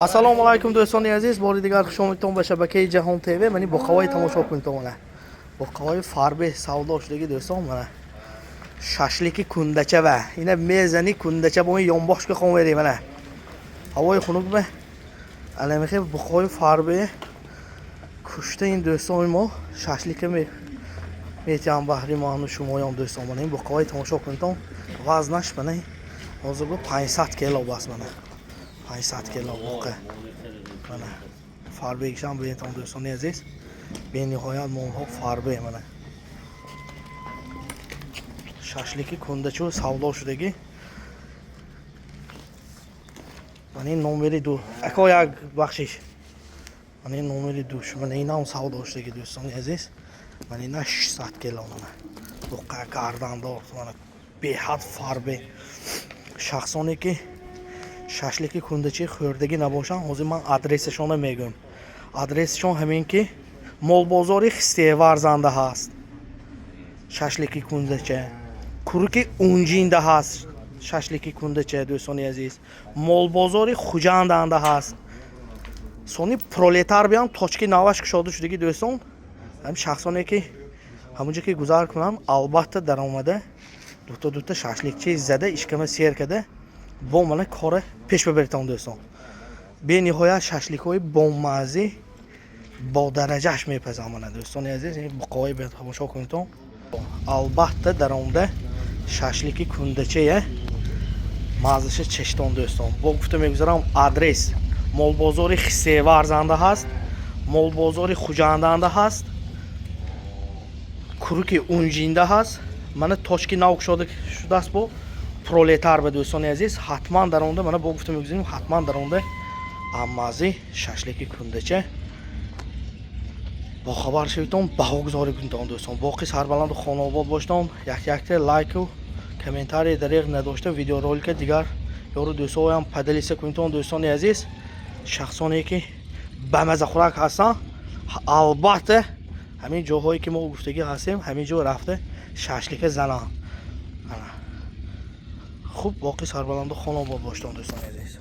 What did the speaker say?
Assalomu alaykum do'stoni aziz, bor digar xush omadton ba shabakаи Jahon TV. Mani boqavoy tomosha kuntam mana. Boqavoy farbe savdo shudagi do'ston mana. Shashliki kundacha va ina mezani kundacha bo'yin yonboshga qon bering mana. Havoy xunukmi? Alamixi boqavoy farbe kushta این do'ston mo shashliki میتونم بحری ما شما یام دوستان من این بقای تماشا کنید وزنش من هزار 500 کیلو بس من 500 کیلو واقع من فربه کشم به این دوستان عزیز به نهایت مونها فربه من شاشلیکی کنده چو سودا شدگی من این نمره دو اکو یک بخشش من این نمره دوش من این هم سودا شدگی دوستان عزیز من این 600 کیلو من واقع گردن دار من به حد فربه شخصانی که شاشلیکی کندچی خوردگی نباشن حاضر من آدرسشون میگم آدرسشون همین که مول بازاری خستیوار زنده هست شاشلیکی کندچی کروکی اونجینده هست شاشلیکی کندچی دوستانی عزیز مول بازاری خوجاندنده هست سونی پرولتار بیان توچکی نواش کشاده شدگی دوستان هم شخصانی که همونجا که گذار کنم البته در اومده دوتا شاشلیکچی زده اشکمه سیر کرده با من کار پیش ببرتم دوستان به نهایت شاشلیک‌های بامزه با درجهش میپزم من دوستان عزیز این بقای به تماشا کنید البته در اومده شاشلیکی کندچه مازش چشتون دوستان با گفته میگذارم آدرس مول بازاری خسیوار زنده هست مول بازاری خوجاندنده هست کروکی اونجینده هست من توچکی ناوک شده است با پرولتار به دوستان عزیز حتما در اونده من با گفتم میگذاریم حتما در اونده امازی شاشلیکی کندچه با خبر شویتون بهوگذاری کنید دوستان باقی سربلند و خانواده باشتون یک لایک و کامنتاری دریغ نداشته ویدیو رولک دیگر یارو دوستان هم پدلیسه کنید دوستان عزیز شخصانی که بمزه خوراک هستن البته همین جاهایی که ما گفتگی هستیم همین جا رفته شاشلیک زنان خوب باقی سربلند و خانواده باشتون دوستان عزیز